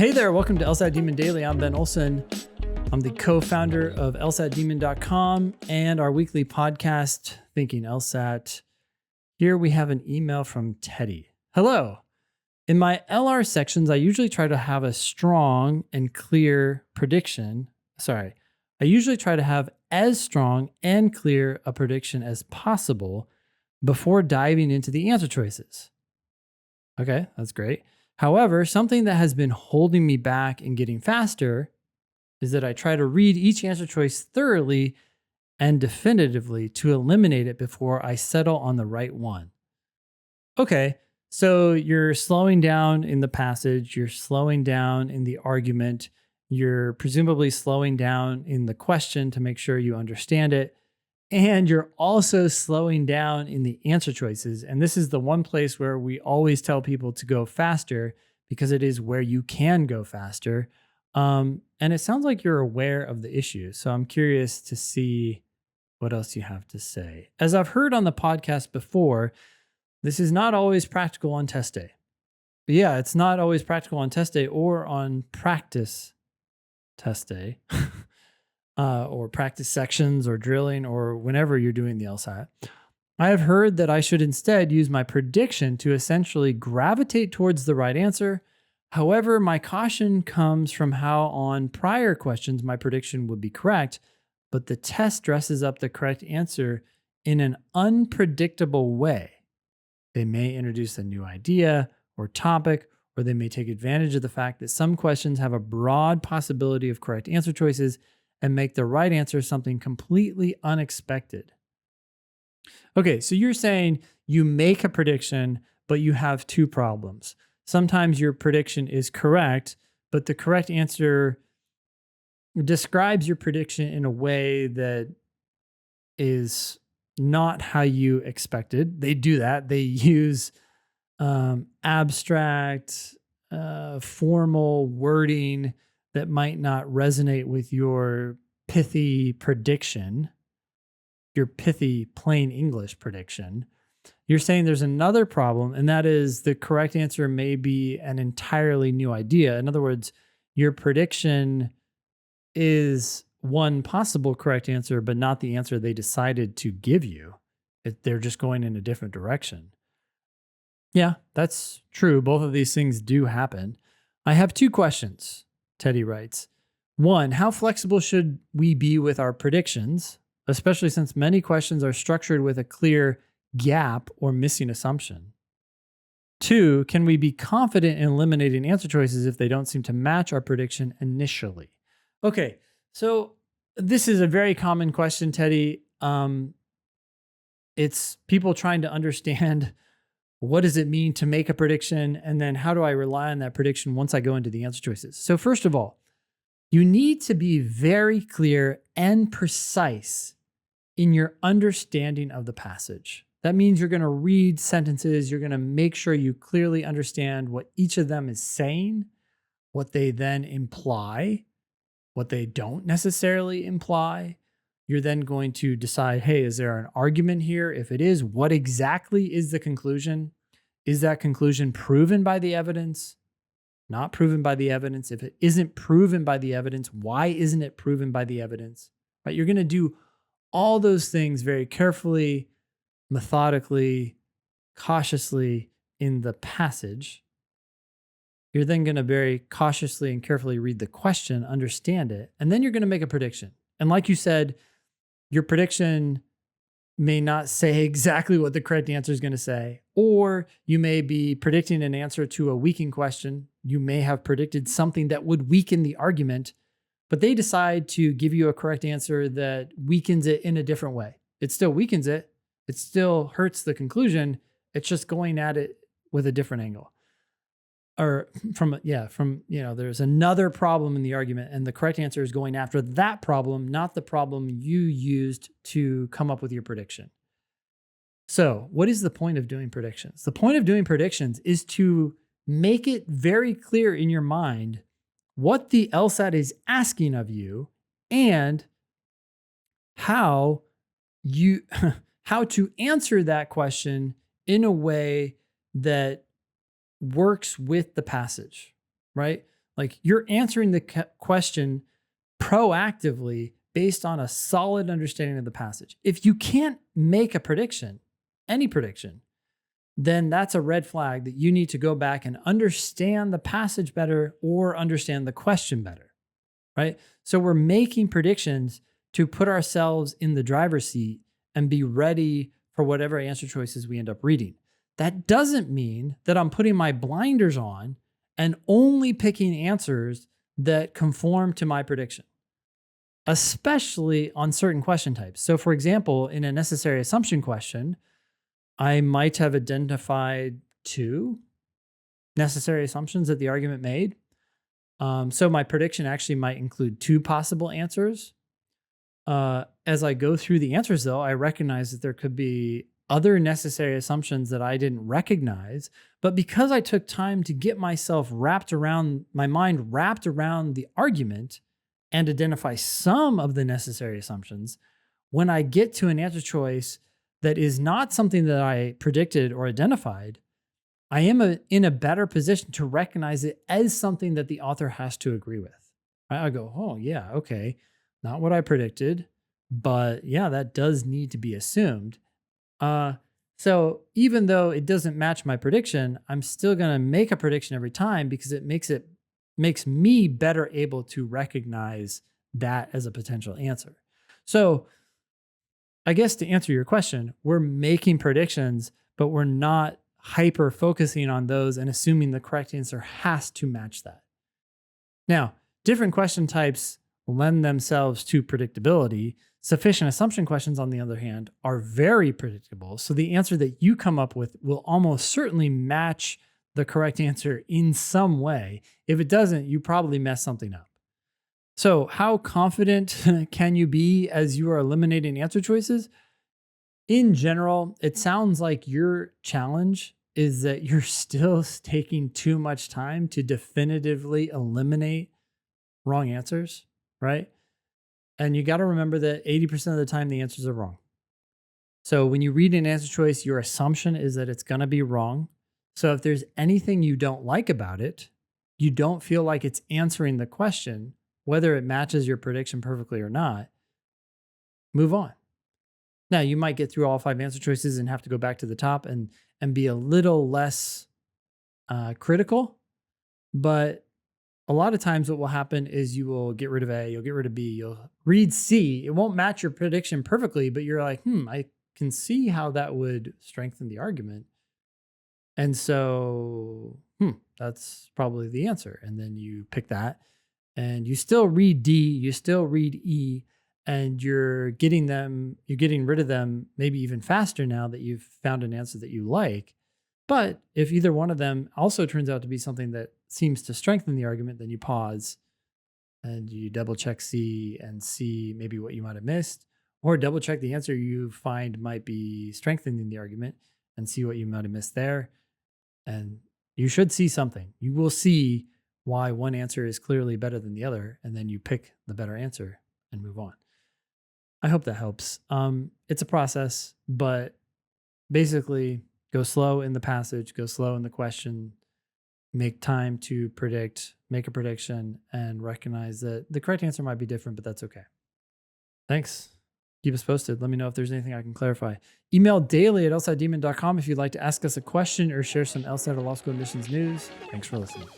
Hey there, welcome to LSAT Demon Daily. I'm Ben Olson. I'm the co-founder of LSATdemon.com and our weekly podcast, Thinking LSAT. Here we have an email from Teddy. Hello. In my LR sections, I usually try to have a strong and clear prediction. I usually try to have as strong and clear a prediction as possible before diving into the answer choices. Okay, that's great. However, something that has been holding me back in getting faster is that I try to read each answer choice thoroughly and definitively to eliminate it before I settle on the right one. Okay, so you're slowing down in the passage, you're slowing down in the argument, you're presumably slowing down in the question to make sure you understand it, and you're also slowing down in the answer choices. And this is the one place where we always tell people to go faster because it is where you can go faster. And it sounds like you're aware of the issue. So I'm curious to see what else you have to say. As I've heard on the podcast before, this is not always practical on test day. But yeah, it's not always practical on test day or on practice test day. Or practice sections or drilling or whenever you're doing the LSAT. I have heard that I should instead use my prediction to essentially gravitate towards the right answer. However, my caution comes from how on prior questions my prediction would be correct, but the test dresses up the correct answer in an unpredictable way. They may introduce a new idea or topic, or they may take advantage of the fact that some questions have a broad possibility of correct answer choices and make the right answer something completely unexpected. Okay, so you're saying you make a prediction, but you have two problems. Sometimes your prediction is correct, but the correct answer describes your prediction in a way that is not how you expected. They do that. They use abstract, formal wording that might not resonate with your pithy prediction, your pithy plain English prediction. You're saying there's another problem, and that is the correct answer may be an entirely new idea. In other words, your prediction is one possible correct answer, but not the answer they decided to give you. They're just going in a different direction. Yeah, that's true. Both of these things do happen. I have two questions. Teddy writes, 1, how flexible should we be with our predictions, especially since many questions are structured with a clear gap or missing assumption? 2, can we be confident in eliminating answer choices if they don't seem to match our prediction initially? Okay, so this is a very common question, Teddy. It's people trying to understand what does it mean to make a prediction? And then how do I rely on that prediction once I go into the answer choices? So first of all, you need to be very clear and precise in your understanding of the passage. That means you're going to read sentences. You're going to make sure you clearly understand what each of them is saying, what they then imply, what they don't necessarily imply. You're then going to decide, hey, is there an argument here? If it is, what exactly is the conclusion? Is that conclusion proven by the evidence? Not proven by the evidence? If it isn't proven by the evidence, why isn't it proven by the evidence? Right? You're going to do all those things very carefully, methodically, cautiously in the passage. You're then going to very cautiously and carefully read the question, understand it, and then you're going to make a prediction. And like you said, your prediction may not say exactly what the correct answer is going to say, or you may be predicting an answer to a weakening question. You may have predicted something that would weaken the argument, but they decide to give you a correct answer that weakens it in a different way. It still weakens it. It still hurts the conclusion. It's just going at it with a different angle. Or there's another problem in the argument, and the correct answer is going after that problem, not the problem you used to come up with your prediction. So what is the point of doing predictions? The point of doing predictions is to make it very clear in your mind what the LSAT is asking of you and how to answer that question in a way that works with the passage, right? Like you're answering the question proactively based on a solid understanding of the passage. If you can't make a prediction, any prediction, then that's a red flag that you need to go back and understand the passage better or understand the question better, right? So we're making predictions to put ourselves in the driver's seat and be ready for whatever answer choices we end up reading. That doesn't mean that I'm putting my blinders on and only picking answers that conform to my prediction, especially on certain question types. So for example, in a necessary assumption question, I might have identified 2 necessary assumptions that the argument made. So my prediction actually might include 2 possible answers. As I go through the answers, though, I recognize that there could be other necessary assumptions that I didn't recognize. But because I took time to get my mind wrapped around the argument and identify some of the necessary assumptions, when I get to an answer choice that is not something that I predicted or identified, I am in a better position to recognize it as something that the author has to agree with. Right? I go, oh, yeah, okay, not what I predicted, but yeah, that does need to be assumed. So even though it doesn't match my prediction, I'm still going to make a prediction every time because it makes me better able to recognize that as a potential answer. So I guess to answer your question, we're making predictions, but we're not hyper focusing on those and assuming the correct answer has to match that. Now, different question types lend themselves to predictability. Sufficient assumption questions, on the other hand, are very predictable. So the answer that you come up with will almost certainly match the correct answer in some way. If it doesn't, you probably mess something up. So how confident can you be as you are eliminating answer choices? In general, it sounds like your challenge is that you're still taking too much time to definitively eliminate wrong answers, right? And you got to remember that 80% of the time the answers are wrong. So when you read an answer choice, your assumption is that it's going to be wrong. So if there's anything you don't like about it, you don't feel like it's answering the question, whether it matches your prediction perfectly or not, move on. Now, you might get through all 5 answer choices and have to go back to the top and be a little less critical. But a lot of times what will happen is you will get rid of A, you'll get rid of B, you'll read C. It won't match your prediction perfectly, but you're like, I can see how that would strengthen the argument. And so, that's probably the answer. And then you pick that and you still read D, you still read E, and you're getting rid of them maybe even faster now that you've found an answer that you like. But if either one of them also turns out to be something that seems to strengthen the argument, then you pause and you double check C and see maybe what you might have missed, or double check the answer you find might be strengthening the argument and see what you might have missed there. And you should see something. You will see why one answer is clearly better than the other, and then you pick the better answer and move on. I hope that helps. It's a process, but basically go slow in the passage, go slow in the question, make time to make a prediction, and recognize that the correct answer might be different, but that's okay. Thanks. Keep us posted. Let me know if there's anything I can clarify. Email daily@lsatdemon.com if you'd like to ask us a question or share some LSAT or law school admissions news. Thanks for listening.